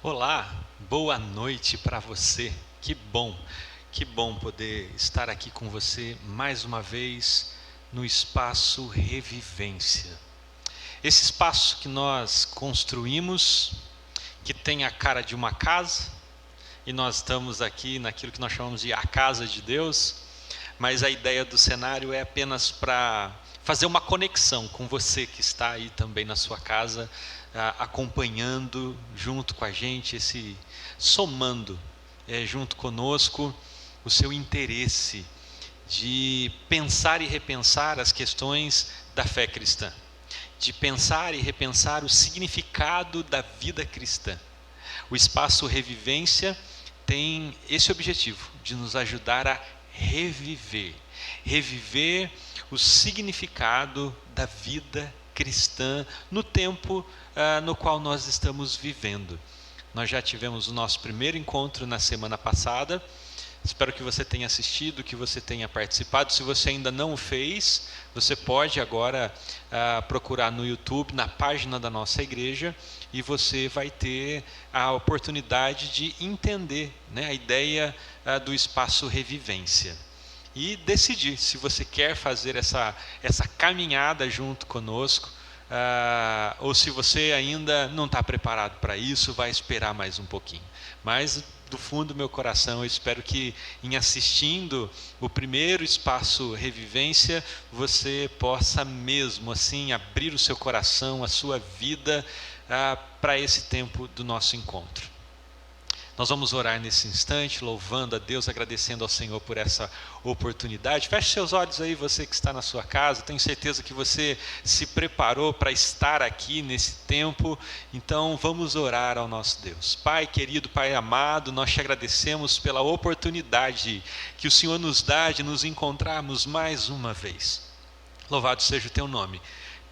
Olá, boa noite para você. Que bom poder estar aqui com você mais uma vez no espaço Revivência. Esse espaço que nós construímos, que tem a cara de uma casa, e nós estamos aqui naquilo que nós chamamos de a casa de Deus, mas a ideia do cenário é apenas para fazer uma conexão com você que está aí também na sua casa, acompanhando junto com a gente, somando junto conosco o seu interesse de pensar e repensar as questões da fé cristã, de pensar e repensar o significado da vida cristã. O Espaço Revivência tem esse objetivo, de nos ajudar a reviver o significado da vida cristã no tempo no qual nós estamos vivendo. Nós já tivemos o nosso primeiro encontro na semana passada. Espero que você tenha assistido, que você tenha participado. Se você ainda não o fez, você pode agora procurar no YouTube, na página da nossa igreja, e você vai ter a oportunidade de entender, a ideia do Espaço Revivência. E decidir se você quer fazer essa caminhada junto conosco, ou se você ainda não está preparado para isso, vai esperar mais um pouquinho. Mas do fundo do meu coração, eu espero que em assistindo o primeiro Espaço Revivência, você possa mesmo assim abrir o seu coração, a sua vida para esse tempo do nosso encontro. Nós vamos orar nesse instante, louvando a Deus, agradecendo ao Senhor por essa oportunidade. Feche seus olhos aí, você que está na sua casa. Tenho certeza que você se preparou para estar aqui nesse tempo. Então vamos orar ao nosso Deus. Pai querido, Pai amado, nós te agradecemos pela oportunidade que o Senhor nos dá de nos encontrarmos mais uma vez. Louvado seja o teu nome.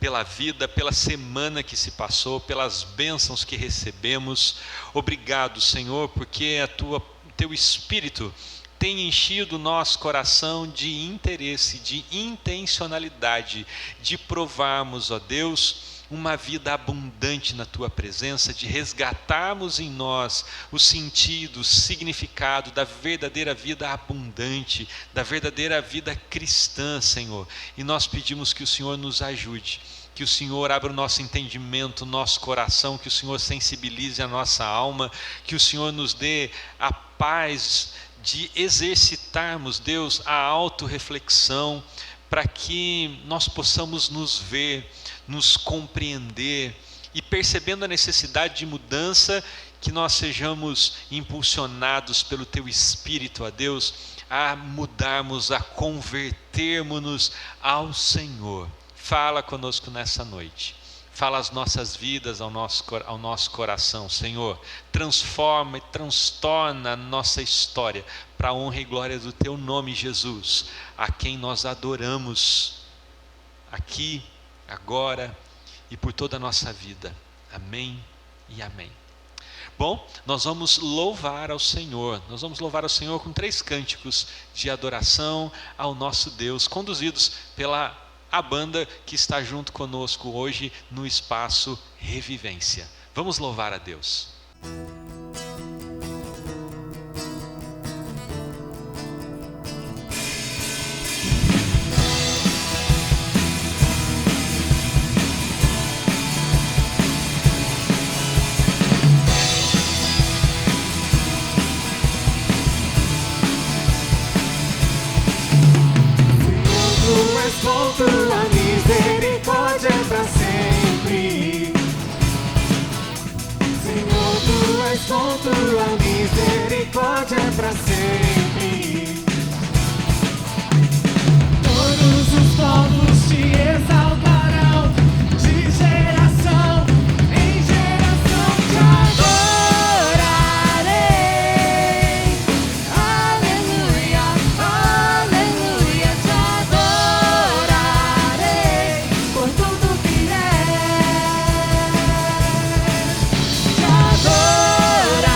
Pela vida, pela semana que se passou, pelas bênçãos que recebemos. Obrigado, Senhor, porque teu Espírito tem enchido o nosso coração de interesse, de intencionalidade, de provarmos, ó Deus, uma vida abundante na Tua presença, de resgatarmos em nós o sentido, o significado da verdadeira vida abundante, da verdadeira vida cristã, Senhor. E nós pedimos que o Senhor nos ajude, que o Senhor abra o nosso entendimento, o nosso coração, que o Senhor sensibilize a nossa alma, que o Senhor nos dê a paz de exercitarmos, Deus, a autorreflexão, para que nós possamos nos ver, nos compreender e, percebendo a necessidade de mudança, que nós sejamos impulsionados pelo Teu Espírito, ó Deus, a mudarmos, a convertermos-nos ao Senhor. Fala conosco nessa noite. Fala as nossas vidas ao nosso coração, Senhor. Transforma e transtorna a nossa história para a honra e glória do Teu nome, Jesus, a quem nós adoramos aqui, agora e por toda a nossa vida. Amém e amém. Bom, nós vamos louvar ao Senhor. Nós vamos louvar ao Senhor com 3 cânticos de adoração ao nosso Deus, conduzidos pela a banda que está junto conosco hoje no Espaço Revivência. Vamos louvar a Deus. Com tua misericórdia para sempre, Senhor, tu és com tua misericórdia para sempre. Todos os povos te exaltarão, de geração em geração te adorarei. Aleluia, aleluia, te adorarei por tudo que és. Te adorarei.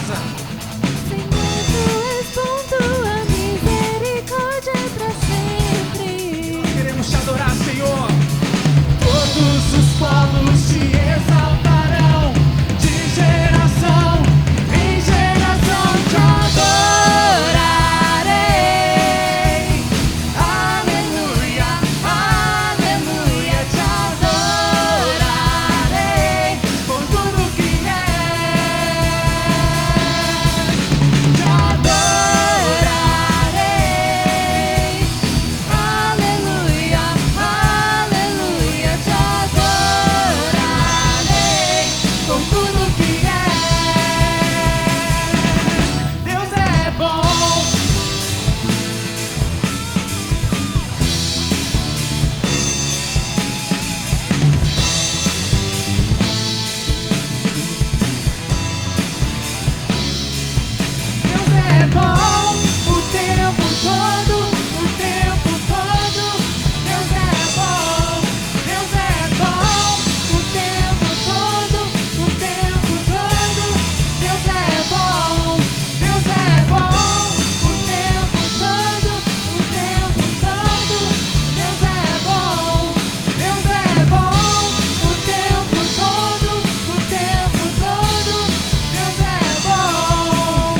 poderosa. Senhor, tu és bom, tua misericórdia é pra sempre. Queremos te adorar, Senhor. Todos os povos te exaltarão, de geração em geração te adorarei. Aleluia, aleluia, te adorarei por tudo que és. Te adorarei. Aleluia, aleluia, te adorarei por tudo que és. Deus é bom. Deus é bom o tempo todo, o tempo todo. Deus é bom, Deus é bom o tempo todo, o tempo todo. Deus é bom, Deus é bom o tempo todo, o tempo todo. Deus é bom, Deus é bom o tempo todo, o tempo todo. Deus é bom.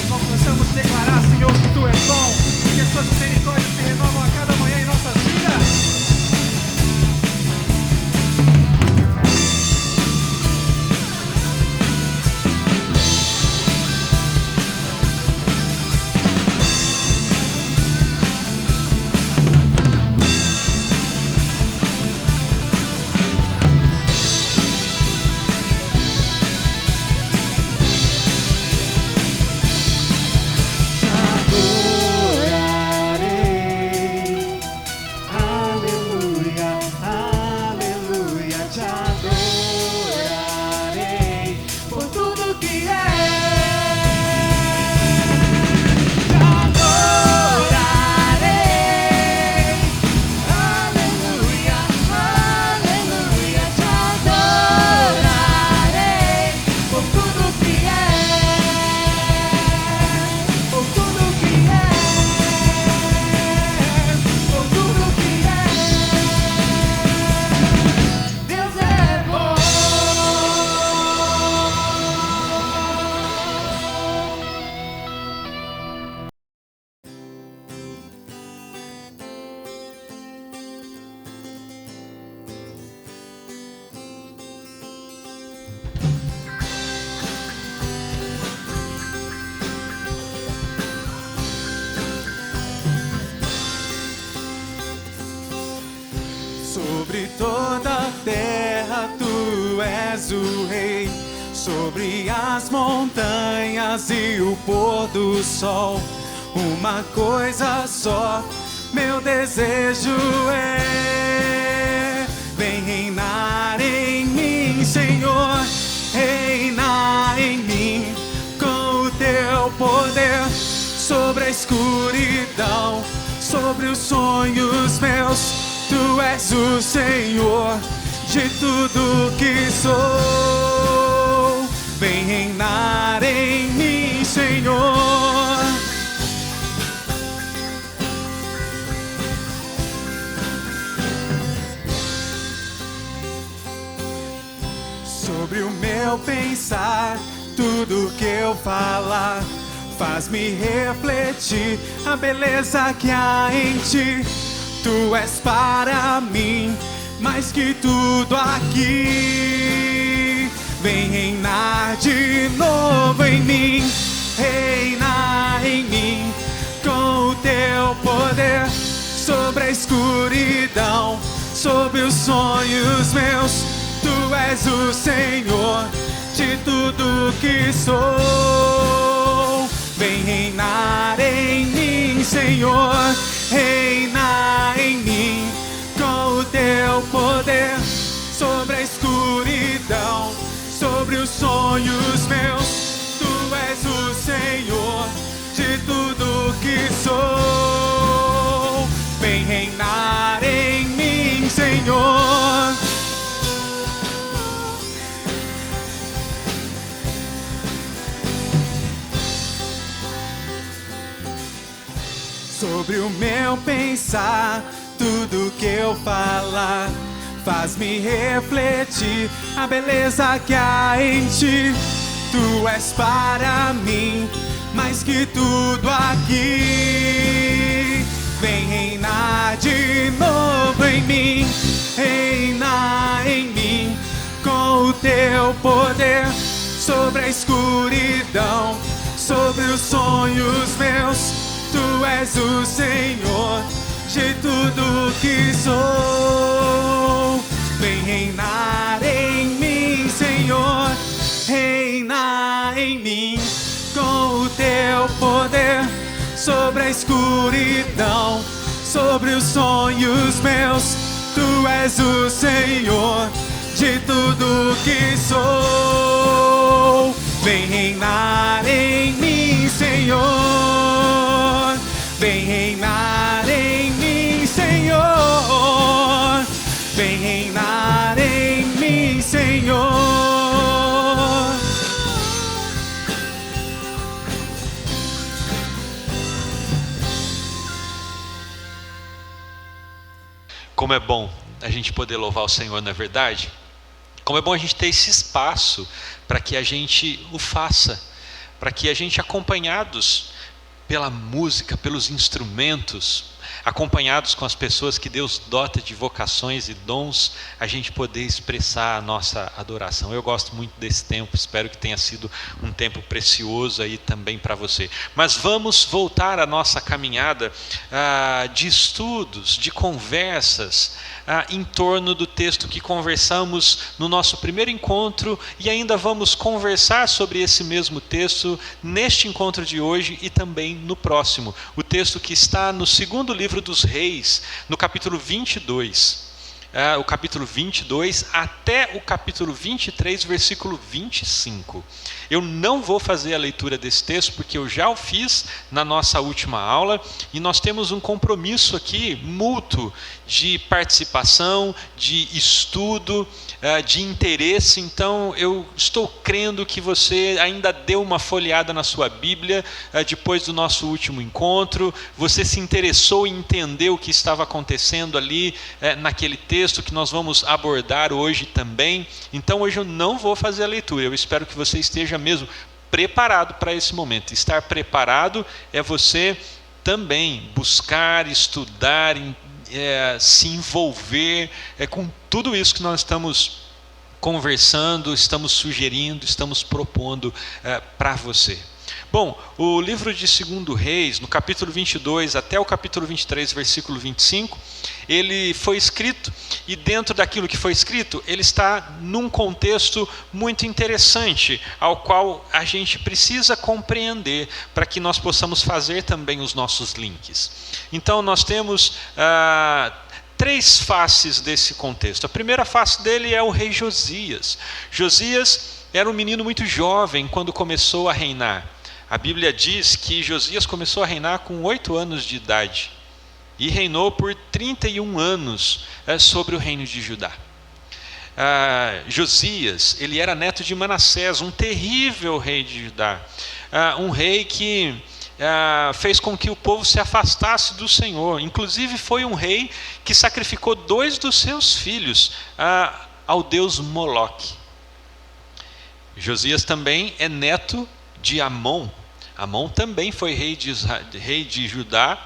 Nós possamos declarar, Senhor, que Tu és bom, que as Tuas misericórdias se renovam a cada manhã em nossas vidas. Te adorarei. Aleluia, aleluia, te adorarei por tudo que és. Te adorarei. Aleluia, aleluia, te adorarei por tudo que és. Por tudo que és. Por tudo que és. Deus é bom. Sobre toda a terra tu és o rei, sobre as montanhas e o pôr do sol. Uma coisa só, meu desejo é: vem reinar em mim, Senhor, reinar em mim com o teu poder sobre a escuridão, sobre os sonhos meus. Tu és o Senhor de tudo que sou. Vem reinar em mim, Senhor. Sobre o meu pensar, tudo que eu falar faz-me refletir a beleza que há em ti. Tu és para mim mais que tudo aqui. Vem reinar de novo em mim, reinar em mim com o teu poder sobre a escuridão, sobre os sonhos meus. Tu és o Senhor de tudo que sou. Vem reinar em mim, Senhor, reinar em mim com o teu poder sobre a escuridão, sobre os sonhos meus. Tu és o Senhor de tudo que sou. Vem reinar em mim, Senhor. sobre o meu pensar, tudo que eu falar faz-me refletir a beleza que há em ti. Tu és para mim mais que tudo aqui. Vem reinar de novo em mim, reina em mim com o teu poder sobre a escuridão, sobre os sonhos meus. Tu és o Senhor de tudo que sou. Vem reinar em mim, Senhor, reina em mim com o teu poder sobre a escuridão, sobre os sonhos meus. Tu és o Senhor de tudo que sou. Vem reinar em mim, Senhor. Vem reinar em mim, Senhor. Vem reinar em mim, Senhor. Como é bom a gente poder louvar o Senhor, não é verdade? Como é bom a gente ter esse espaço para que a gente o faça, para que a gente, acompanhados pela música, pelos instrumentos, acompanhados com as pessoas que Deus dota de vocações e dons, a gente poder expressar a nossa adoração. Eu gosto muito desse tempo, espero que tenha sido um tempo precioso aí também para você. Mas vamos voltar à nossa caminhada de estudos, de conversas, em torno do texto que conversamos no nosso primeiro encontro, e ainda vamos conversar sobre esse mesmo texto neste encontro de hoje e também no próximo. O texto que está no segundo livro dos Reis, no capítulo 22. O capítulo 22 até o capítulo 23, versículo 25. Eu não vou fazer a leitura desse texto, porque eu já o fiz na nossa última aula, e nós temos um compromisso aqui mútuo de participação, de estudo, de interesse. Então eu estou crendo que você ainda deu uma folheada na sua Bíblia depois do nosso último encontro, você se interessou em entender o que estava acontecendo ali naquele texto que nós vamos abordar hoje também. Então hoje eu não vou fazer a leitura, eu espero que você esteja mesmo preparado para esse momento. Estar preparado é você também buscar, estudar, se envolver com tudo isso que nós estamos conversando, estamos sugerindo, estamos propondo para você. Bom, o livro de 2 Reis, no capítulo 22 até o capítulo 23, versículo 25, ele foi escrito, e dentro daquilo que foi escrito, ele está num contexto muito interessante, ao qual a gente precisa compreender, para que nós possamos fazer também os nossos links. Então nós temos três faces desse contexto. A primeira face dele é o rei Josias. Josias era um menino muito jovem quando começou a reinar. A Bíblia diz que Josias começou a reinar com 8 anos de idade e reinou por 31 anos sobre o reino de Judá. Josias, ele era neto de Manassés, um terrível rei de Judá, um rei que fez com que o povo se afastasse do Senhor. Inclusive foi um rei que sacrificou 2 dos seus filhos ao deus Moloque. Josias também é neto de Amon. Amon também foi rei de Judá,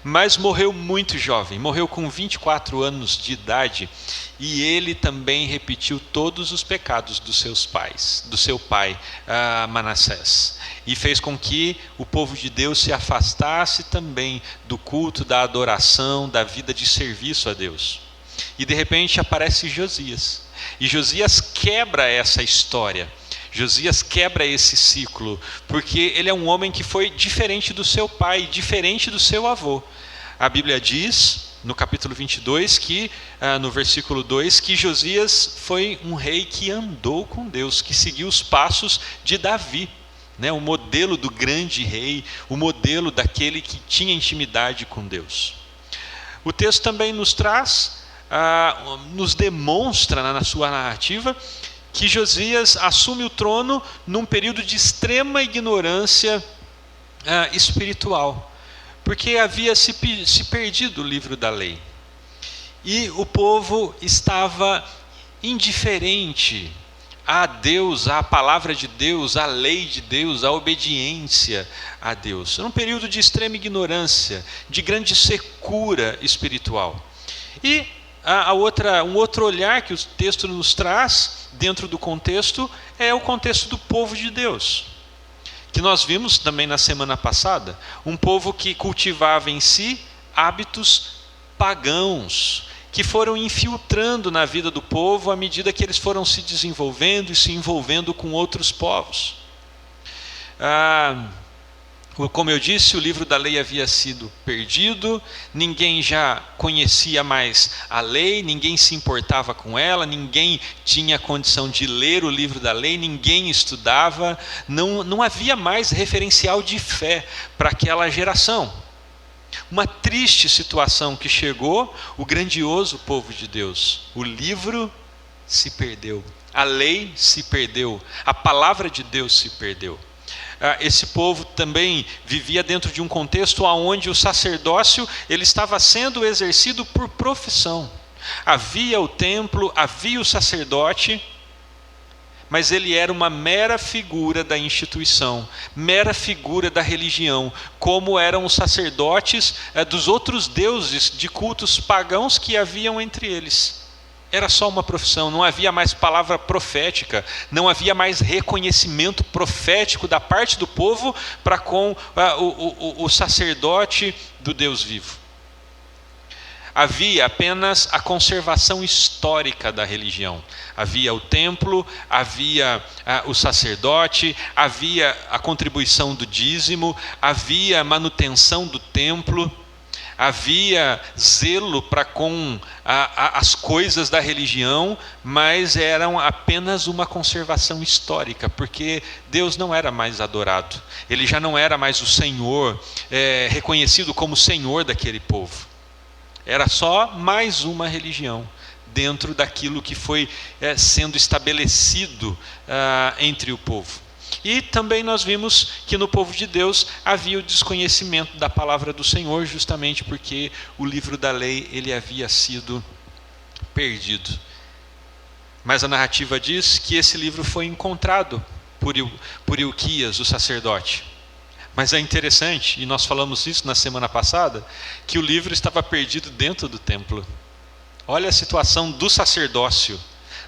mas morreu muito jovem, morreu com 24 anos de idade, e ele também repetiu todos os pecados dos seus pais, do seu pai Manassés, e fez com que o povo de Deus se afastasse também do culto, da adoração, da vida de serviço a Deus. E de repente aparece Josias, e Josias quebra essa história. Josias quebra esse ciclo, porque ele é um homem que foi diferente do seu pai, diferente do seu avô. A Bíblia diz, no capítulo 22, no versículo 2, que Josias foi um rei que andou com Deus, que seguiu os passos de Davi, o modelo do grande rei, o modelo daquele que tinha intimidade com Deus. O texto também nos traz, nos demonstra na sua narrativa, que Josias assume o trono num período de extrema ignorância espiritual, porque havia se perdido o livro da lei. E o povo estava indiferente a Deus, à palavra de Deus, à lei de Deus, à obediência a Deus. Era um período de extrema ignorância, de grande secura espiritual. E um outro olhar que o texto nos traz, dentro do contexto, é o contexto do povo de Deus, que nós vimos também na semana passada, um povo que cultivava em si hábitos pagãos, que foram infiltrando na vida do povo à medida que eles foram se desenvolvendo e se envolvendo com outros povos. Como eu disse, o livro da lei havia sido perdido, ninguém já conhecia mais a lei, ninguém se importava com ela, ninguém tinha condição de ler o livro da lei, ninguém estudava, não havia mais referencial de fé para aquela geração. Uma triste situação que chegou o grandioso povo de Deus. O livro se perdeu, a lei se perdeu, a palavra de Deus se perdeu. Esse povo também vivia dentro de um contexto onde o sacerdócio ele estava sendo exercido por profissão. Havia o templo, havia o sacerdote, mas ele era uma mera figura da instituição, mera figura da religião, como eram os sacerdotes dos outros deuses de cultos pagãos que haviam entre eles. Era só uma profissão, não havia mais palavra profética, não havia mais reconhecimento profético da parte do povo para com o sacerdote do Deus vivo. Havia apenas a conservação histórica da religião. Havia o templo, havia o sacerdote, havia a contribuição do dízimo, havia a manutenção do templo, havia zelo para com as coisas da religião, mas eram apenas uma conservação histórica, porque Deus não era mais adorado. Ele já não era mais o Senhor, reconhecido como Senhor daquele povo. Era só mais uma religião dentro daquilo que foi sendo estabelecido entre o povo. E também nós vimos que no povo de Deus havia o desconhecimento da palavra do Senhor, justamente porque o livro da lei ele havia sido perdido. Mas a narrativa diz que esse livro foi encontrado por Ilquias, o sacerdote. Mas é interessante, e nós falamos isso na semana passada, que o livro estava perdido dentro do templo. Olha a situação do sacerdócio,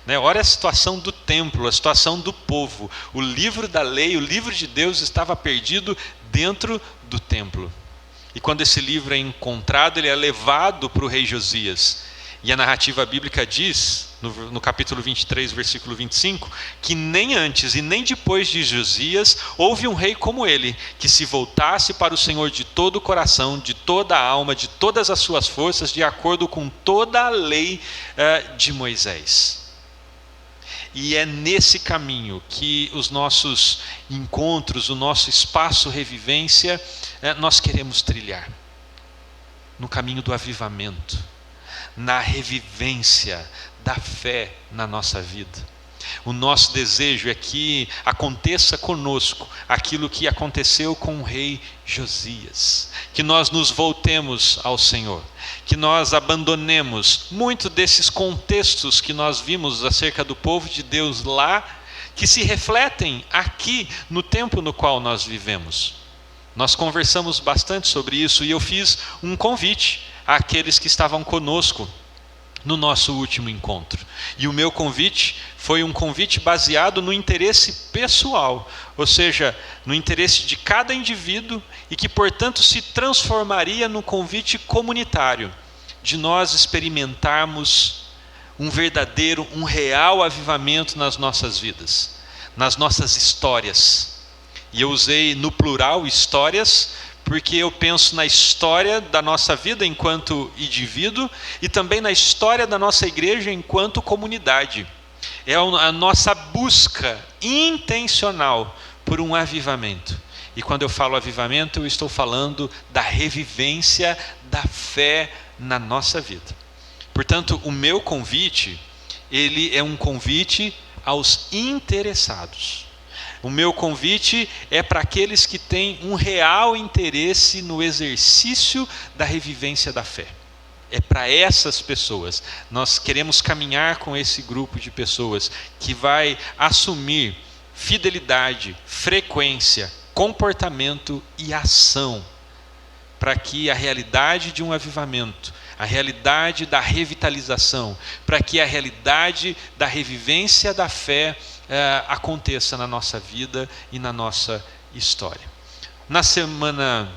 né? Olha a situação do templo, a situação do povo. O livro da lei, o livro de Deus estava perdido dentro do templo. E quando esse livro é encontrado, ele é levado para o rei Josias. E a narrativa bíblica diz, no capítulo 23, versículo 25, que nem antes e nem depois de Josias houve um rei como ele, que se voltasse para o Senhor de todo o coração, de toda a alma, de todas as suas forças, de acordo com toda a lei de Moisés. E é nesse caminho que os nossos encontros, o nosso espaço revivência, nós queremos trilhar. No caminho do avivamento, na revivência da fé na nossa vida. O nosso desejo é que aconteça conosco aquilo que aconteceu com o rei Josias, que nós nos voltemos ao Senhor, que nós abandonemos muito desses contextos que nós vimos acerca do povo de Deus lá, que se refletem aqui no tempo no qual nós vivemos. Nós conversamos bastante sobre isso e eu fiz um convite àqueles que estavam conosco no nosso último encontro. E o meu convite foi um convite baseado no interesse pessoal, ou seja, no interesse de cada indivíduo e que, portanto, se transformaria num convite comunitário, de nós experimentarmos um verdadeiro, um real avivamento nas nossas vidas, nas nossas histórias. E eu usei no plural histórias, porque eu penso na história da nossa vida enquanto indivíduo e também na história da nossa igreja enquanto comunidade. É a nossa busca intencional por um avivamento. E quando eu falo avivamento, eu estou falando da revivência da fé na nossa vida. Portanto, o meu convite, ele é um convite aos interessados. O meu convite é para aqueles que têm um real interesse no exercício da revivência da fé. É para essas pessoas. Nós queremos caminhar com esse grupo de pessoas que vai assumir fidelidade, frequência, comportamento e ação, para que a realidade de um avivamento, a realidade da revitalização, para que a realidade da revivência da fé aconteça na nossa vida e na nossa história. Na semana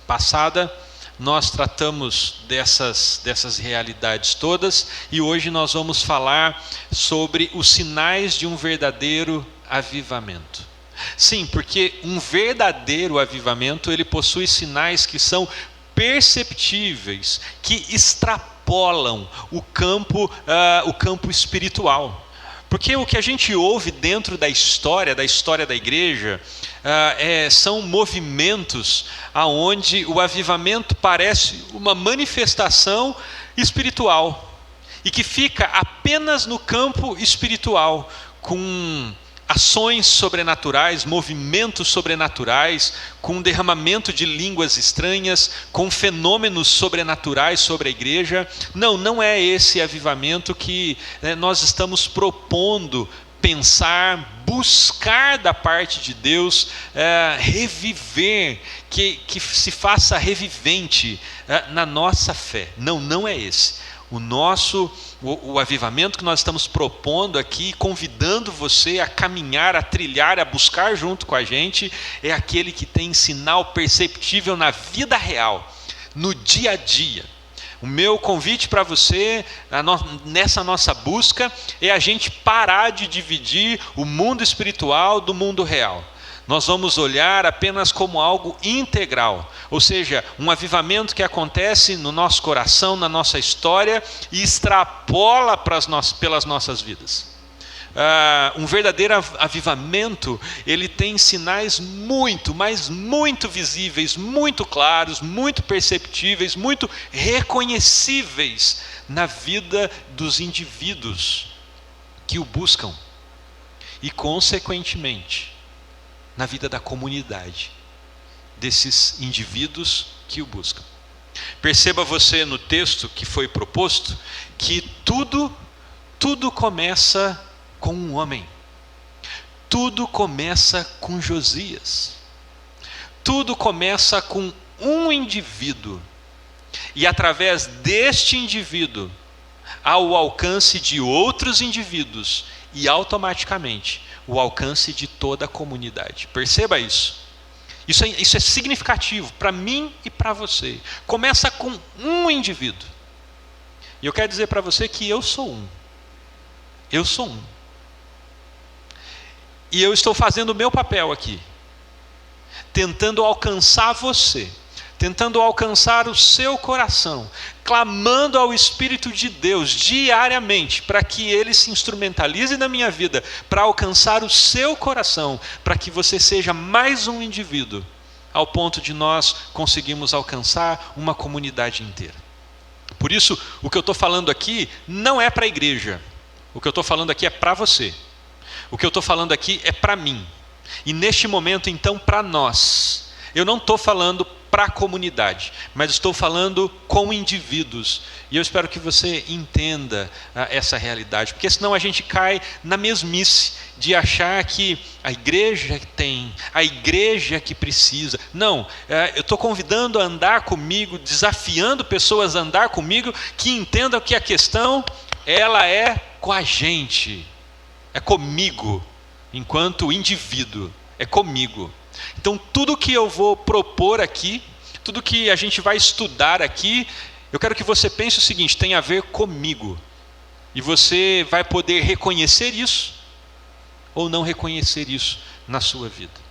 passada, nós tratamos dessas realidades todas, e hoje nós vamos falar sobre os sinais de um verdadeiro avivamento. Sim, porque um verdadeiro avivamento, ele possui sinais que são perceptíveis, que extrapolam o campo espiritual. Porque o que a gente ouve dentro da história da igreja, são movimentos aonde o avivamento parece uma manifestação espiritual, e que fica apenas no campo espiritual, com ações sobrenaturais, movimentos sobrenaturais, com derramamento de línguas estranhas, com fenômenos sobrenaturais sobre a igreja. Não é esse avivamento que nós estamos propondo pensar, buscar da parte de Deus, reviver, que se faça revivente na nossa fé. Não é esse. O avivamento que nós estamos propondo aqui, convidando você a caminhar, a trilhar, a buscar junto com a gente, é aquele que tem sinal perceptível na vida real, no dia a dia. O meu convite para você, nessa nossa busca, é a gente parar de dividir o mundo espiritual do mundo real. Nós vamos olhar apenas como algo integral, ou seja, um avivamento que acontece no nosso coração, na nossa história, e extrapola pelas nossas vidas. Um verdadeiro avivamento, ele tem sinais muito, mas muito visíveis, muito claros, muito perceptíveis, muito reconhecíveis na vida dos indivíduos que o buscam e, consequentemente, na vida da comunidade desses indivíduos que o buscam. Perceba você no texto que foi proposto que tudo começa com um homem. Tudo começa com Josias. Tudo começa com um indivíduo. E através deste indivíduo, há o alcance de outros indivíduos e automaticamente o alcance de toda a comunidade. Perceba isso. Isso é significativo para mim e para você. Começa com um indivíduo. E eu quero dizer para você que eu sou um. Eu sou um. E eu estou fazendo o meu papel aqui, tentando alcançar você, tentando alcançar o seu coração, clamando ao Espírito de Deus diariamente, para que Ele se instrumentalize na minha vida, para alcançar o seu coração, para que você seja mais um indivíduo, ao ponto de nós conseguirmos alcançar uma comunidade inteira. Por isso, o que eu estou falando aqui não é para a igreja, o que eu estou falando aqui é para você. O que eu estou falando aqui é para mim. E neste momento, então, para nós. Eu não estou falando para a comunidade, mas estou falando com indivíduos. E eu espero que você entenda essa realidade, porque senão a gente cai na mesmice de achar que a igreja tem, a igreja que precisa. Não, eu estou convidando a andar comigo, desafiando pessoas a andar comigo, que entendam que a questão, ela é com a gente. É comigo, enquanto indivíduo, é comigo. Então tudo que eu vou propor aqui, tudo que a gente vai estudar aqui, eu quero que você pense o seguinte, tem a ver comigo. E você vai poder reconhecer isso, ou não reconhecer isso na sua vida.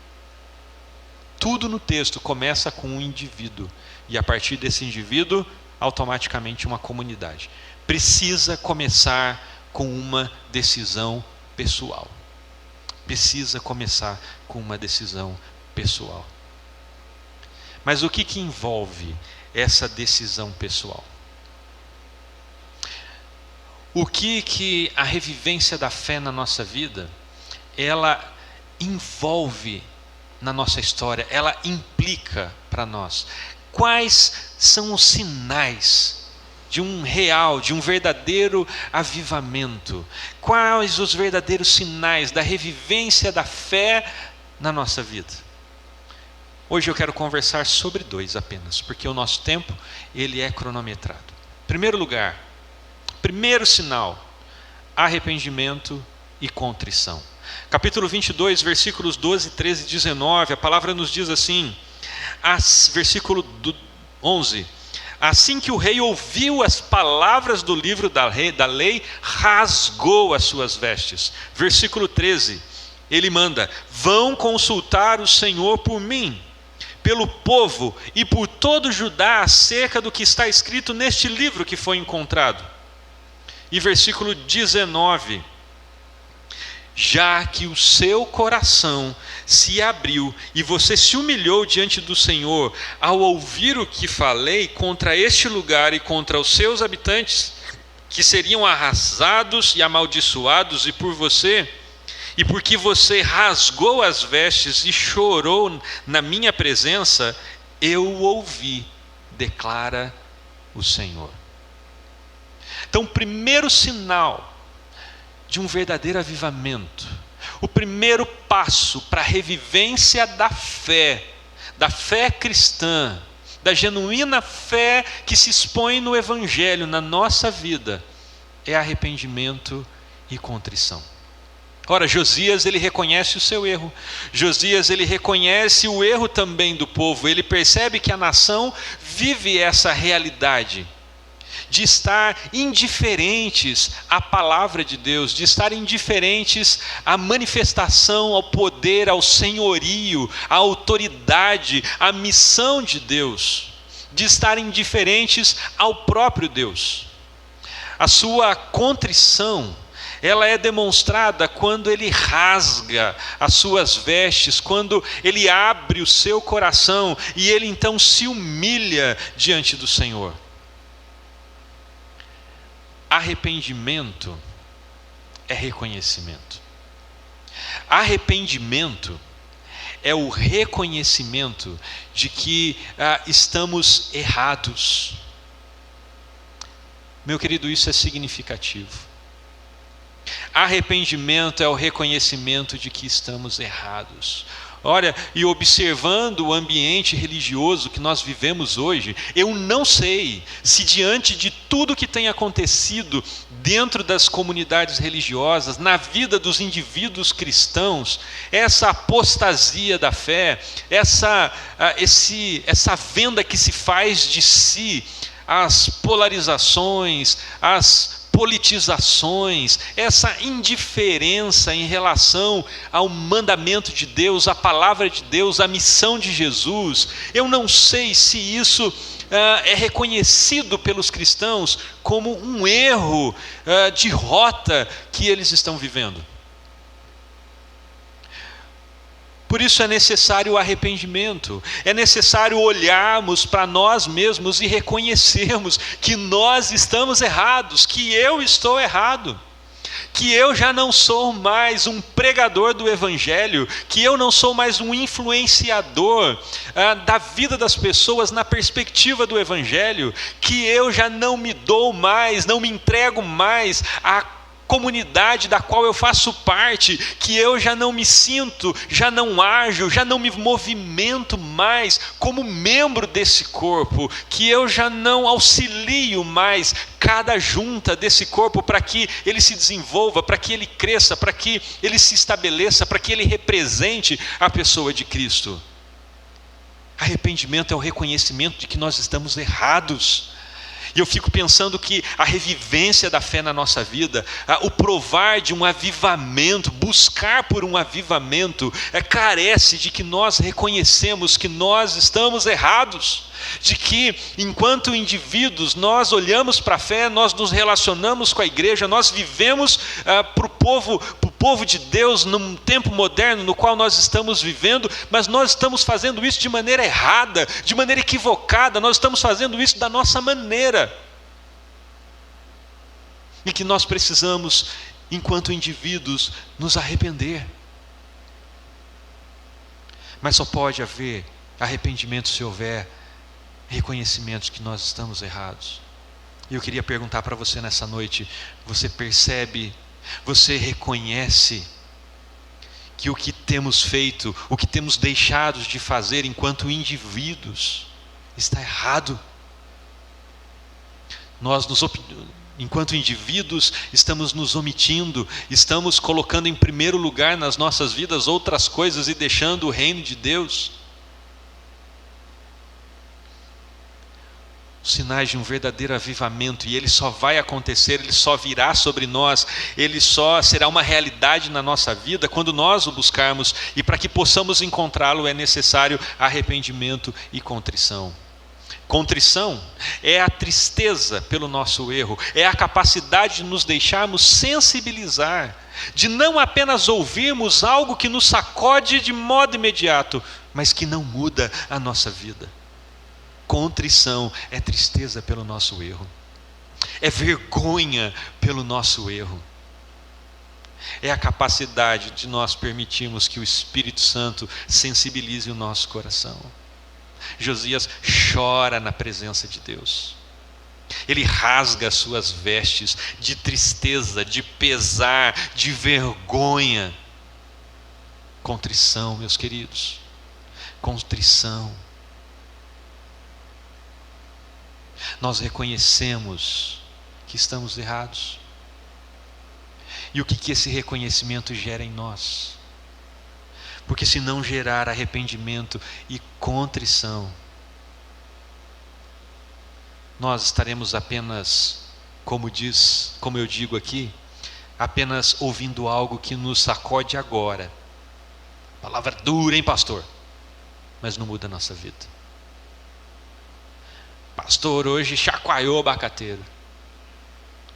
Tudo no texto começa com um indivíduo, e a partir desse indivíduo, automaticamente uma comunidade. Precisa começar com uma decisão pessoal. Precisa começar com uma decisão pessoal. Mas o que envolve essa decisão pessoal? O que a revivência da fé na nossa vida, envolve na nossa história, ela implica para nós. Quais são os sinais de um real, de um verdadeiro avivamento? Quais os verdadeiros sinais da revivência da fé na nossa vida? Hoje eu quero conversar sobre 2 apenas, porque o nosso tempo ele é cronometrado. Em primeiro lugar, primeiro sinal, arrependimento e contrição. Capítulo 22, versículos 12, 13 e 19, a palavra nos diz assim, versículo 11: assim que o rei ouviu as palavras do livro da lei, rasgou as suas vestes. Versículo 13, ele manda: vão consultar o Senhor por mim, pelo povo e por todo Judá acerca do que está escrito neste livro que foi encontrado. E versículo 19: já que o seu coração se abriu e você se humilhou diante do Senhor ao ouvir o que falei contra este lugar e contra os seus habitantes, que seriam arrasados e amaldiçoados, e por você, e porque você rasgou as vestes e chorou na minha presença, eu ouvi, declara o Senhor. Então, o primeiro sinal de um verdadeiro avivamento, o primeiro passo para a revivência da fé cristã, da genuína fé que se expõe no Evangelho na nossa vida, é arrependimento e contrição. Ora, Josias, ele reconhece o seu erro. Josias, ele reconhece o erro também do povo. Ele percebe que a nação vive essa realidade de estar indiferentes à palavra de Deus, de estar indiferentes à manifestação, ao poder, ao senhorio, à autoridade, à missão de Deus, de estar indiferentes ao próprio Deus. A sua contrição, ela é demonstrada quando ele rasga as suas vestes, quando ele abre o seu coração e ele então se humilha diante do Senhor. Arrependimento é reconhecimento. Arrependimento é o reconhecimento de que estamos errados. Meu querido, isso é significativo. Arrependimento é o reconhecimento de que estamos errados. Olha, e observando o ambiente religioso que nós vivemos hoje, eu não sei se diante de tudo que tem acontecido dentro das comunidades religiosas, na vida dos indivíduos cristãos, essa apostasia da fé, essa venda que se faz de si, as polarizações, as politizações, essa indiferença em relação ao mandamento de Deus, à palavra de Deus, à missão de Jesus, eu não sei se isso é reconhecido pelos cristãos como um erro de rota que eles estão vivendo. Por isso é necessário o arrependimento, é necessário olharmos para nós mesmos e reconhecermos que nós estamos errados, que eu estou errado, que eu já não sou mais um pregador do Evangelho, que eu não sou mais um influenciador da vida das pessoas na perspectiva do Evangelho, que eu já não me dou mais, não me entrego mais a comunidade da qual eu faço parte, que eu já não me sinto, já não ajo, já não me movimento mais como membro desse corpo, que eu já não auxilio mais cada junta desse corpo para que ele se desenvolva, para que ele cresça, para que ele se estabeleça, para que ele represente a pessoa de Cristo. Arrependimento é o reconhecimento de que nós estamos errados. E eu fico pensando que a revivência da fé na nossa vida, o provar de um avivamento, buscar por um avivamento, carece de que nós reconhecemos que nós estamos errados, de que enquanto indivíduos nós olhamos para a fé, nós nos relacionamos com a igreja, nós vivemos para o povo de Deus num tempo moderno no qual nós estamos vivendo, mas nós estamos fazendo isso de maneira errada, de maneira equivocada, nós estamos fazendo isso da nossa maneira. E que nós precisamos, enquanto indivíduos, nos arrepender. Mas só pode haver arrependimento se houver reconhecimento que nós estamos errados. E eu queria perguntar para você nessa noite: você percebe, você reconhece que o que temos feito, o que temos deixado de fazer enquanto indivíduos, está errado? Nós, enquanto indivíduos, estamos nos omitindo, estamos colocando em primeiro lugar nas nossas vidas outras coisas e deixando o reino de Deus. Sinais de um verdadeiro avivamento, e ele só vai acontecer, ele só virá sobre nós, ele só será uma realidade na nossa vida quando nós o buscarmos, e para que possamos encontrá-lo é necessário arrependimento e contrição. Contrição é a tristeza pelo nosso erro, é a capacidade de nos deixarmos sensibilizar, de não apenas ouvirmos algo que nos sacode de modo imediato, mas que não muda a nossa vida. Contrição é tristeza pelo nosso erro, é vergonha pelo nosso erro, é a capacidade de nós permitirmos que o Espírito Santo sensibilize o nosso coração. Josias chora na presença de Deus, ele rasga as suas vestes de tristeza, de pesar, de vergonha. Contrição, meus queridos, contrição. Nós reconhecemos que estamos errados. E o que esse reconhecimento gera em nós? Porque se não gerar arrependimento e contrição, nós estaremos apenas, como eu digo aqui, apenas ouvindo algo que nos sacode agora. Palavra dura, hein, pastor? Mas não muda a nossa vida. Pastor, hoje chacoalhou o abacateiro,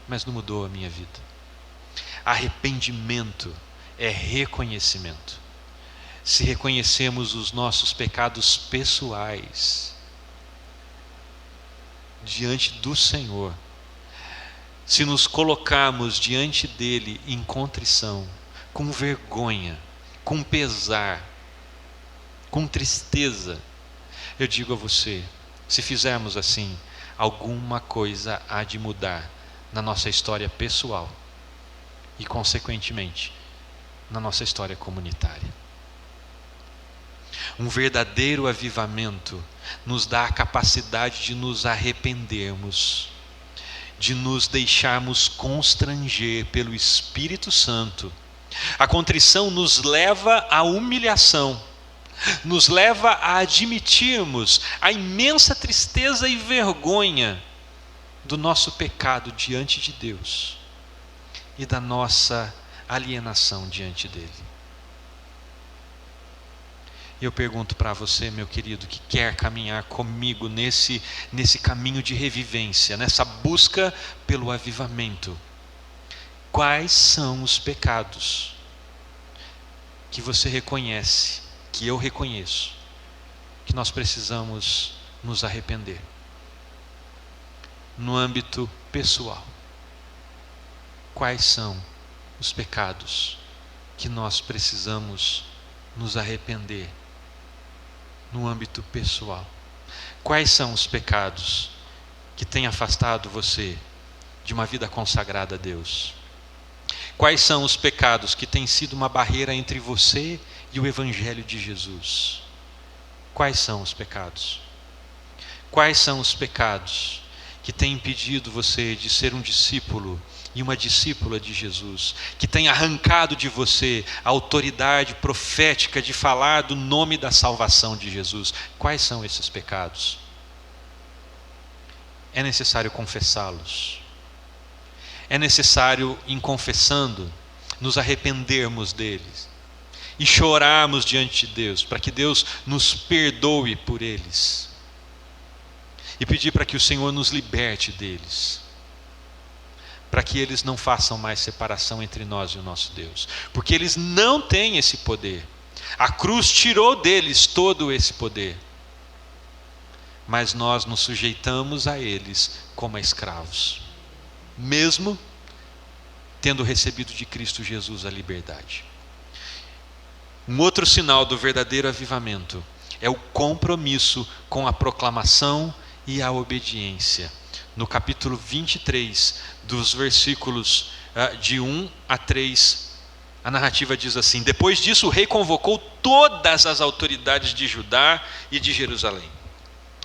mas não mudou a minha vida. Arrependimento é reconhecimento. Se reconhecemos os nossos pecados pessoais diante do Senhor, se nos colocarmos diante dele em contrição, com vergonha, com pesar, com tristeza, eu digo a você, se fizermos assim, alguma coisa há de mudar na nossa história pessoal e, consequentemente, na nossa história comunitária. Um verdadeiro avivamento nos dá a capacidade de nos arrependermos, de nos deixarmos constranger pelo Espírito Santo. A contrição nos leva à humilhação, nos leva a admitirmos a imensa tristeza e vergonha do nosso pecado diante de Deus e da nossa alienação diante dele. Eu pergunto para você, meu querido, que quer caminhar comigo nesse caminho de revivência, nessa busca pelo avivamento, quais são os pecados que você reconhece, que eu reconheço, que nós precisamos nos arrepender? No âmbito pessoal, quais são os pecados que nós precisamos nos arrepender? No âmbito pessoal, quais são os pecados que têm afastado você de uma vida consagrada a Deus? Quais são os pecados que têm sido uma barreira entre você e o Evangelho de Jesus? Quais são os pecados? Quais são os pecados que têm impedido você de ser um discípulo e uma discípula de Jesus, que têm arrancado de você a autoridade profética de falar do nome da salvação de Jesus? Quais são esses pecados? É necessário confessá-los. É necessário, em confessando, nos arrependermos deles e chorarmos diante de Deus, para que Deus nos perdoe por eles e pedir para que o Senhor nos liberte deles, para que eles não façam mais separação entre nós e o nosso Deus, porque eles não têm esse poder. A cruz tirou deles todo esse poder, mas nós nos sujeitamos a eles como a escravos, mesmo tendo recebido de Cristo Jesus a liberdade. Um outro sinal do verdadeiro avivamento é o compromisso com a proclamação e a obediência. No capítulo 23, dos versículos de 1 a 3, a narrativa diz assim: depois disso o rei convocou todas as autoridades de Judá e de Jerusalém.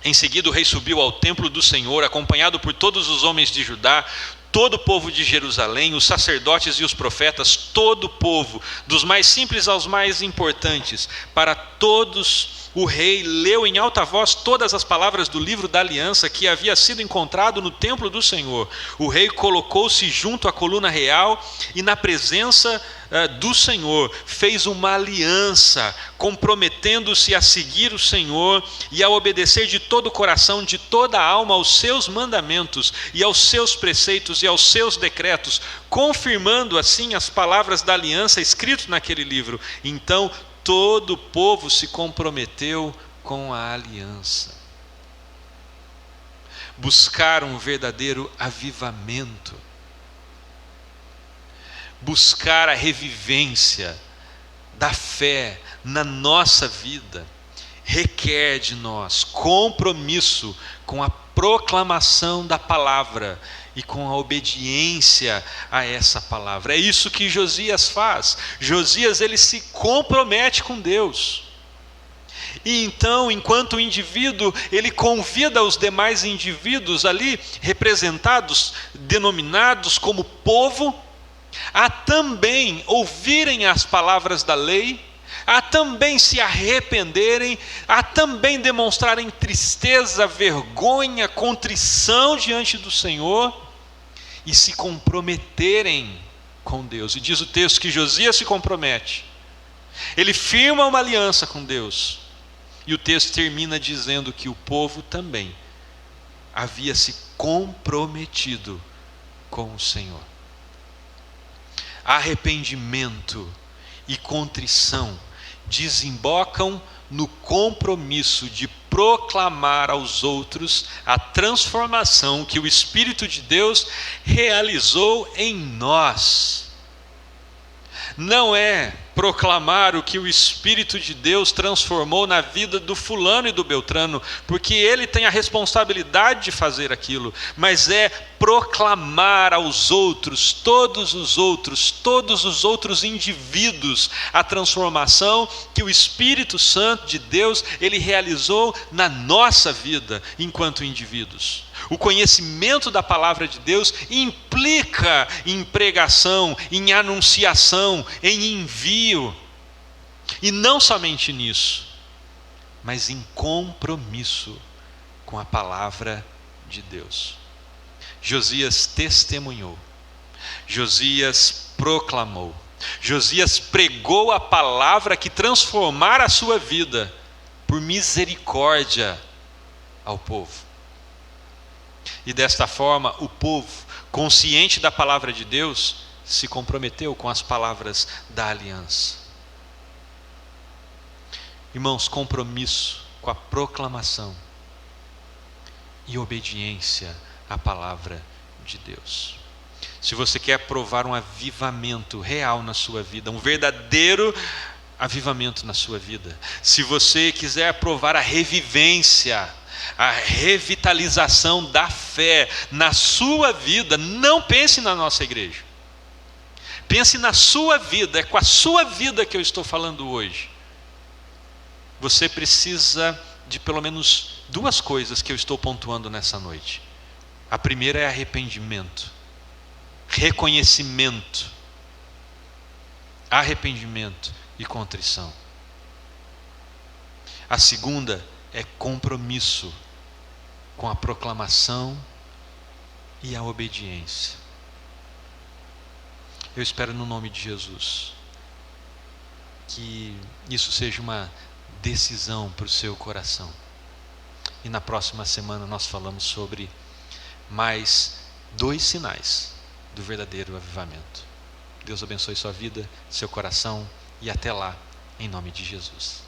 Em seguida o rei subiu ao templo do Senhor, acompanhado por todos os homens de Judá, todo o povo de Jerusalém, os sacerdotes e os profetas, todo o povo, dos mais simples aos mais importantes. Para todos o rei leu em alta voz todas as palavras do livro da aliança que havia sido encontrado no templo do Senhor. O rei colocou-se junto à coluna real e na presença do Senhor fez uma aliança, comprometendo-se a seguir o Senhor e a obedecer de todo o coração, de toda a alma aos seus mandamentos e aos seus preceitos e aos seus decretos, confirmando assim as palavras da aliança escritas naquele livro. Então todo o povo se comprometeu com a aliança. Buscaram um verdadeiro avivamento. Buscar a revivência da fé na nossa vida requer de nós compromisso com a proclamação da palavra e com a obediência a essa palavra. É isso que Josias faz. Josias, ele se compromete com Deus. E então, enquanto indivíduo, ele convida os demais indivíduos ali representados, denominados como povo, a também ouvirem as palavras da lei, a também se arrependerem, a também demonstrarem tristeza, vergonha, contrição diante do Senhor e se comprometerem com Deus. E diz o texto que Josias se compromete, ele firma uma aliança com Deus, e o texto termina dizendo que o povo também havia se comprometido com o Senhor. Arrependimento e contrição desembocam no compromisso de proclamar aos outros a transformação que o Espírito de Deus realizou em nós. Não é proclamar o que o Espírito de Deus transformou na vida do fulano e do beltrano, porque ele tem a responsabilidade de fazer aquilo, mas é proclamar aos outros, todos os outros indivíduos, a transformação que o Espírito Santo de Deus, ele realizou na nossa vida enquanto indivíduos. O conhecimento da palavra de Deus implica em pregação, em anunciação, em envio. E não somente nisso, mas em compromisso com a palavra de Deus. Josias testemunhou, Josias proclamou, Josias pregou a palavra que transformara a sua vida por misericórdia ao povo. E desta forma, o povo, consciente da palavra de Deus, se comprometeu com as palavras da aliança. Irmãos, compromisso com a proclamação e obediência à palavra de Deus. Se você quer provar um avivamento real na sua vida, um verdadeiro avivamento na sua vida, se você quiser provar a revivência, a revitalização da fé na sua vida, não pense na nossa igreja. Pense na sua vida, é com a sua vida que eu estou falando hoje. Você precisa de pelo menos duas coisas que eu estou pontuando nessa noite. A primeira é arrependimento, reconhecimento, arrependimento e contrição. A segunda é compromisso com a proclamação e a obediência. Eu espero no nome de Jesus que isso seja uma decisão para o seu coração. E na próxima semana nós falamos sobre mais 2 sinais do verdadeiro avivamento. Deus abençoe sua vida, seu coração, e até lá, em nome de Jesus.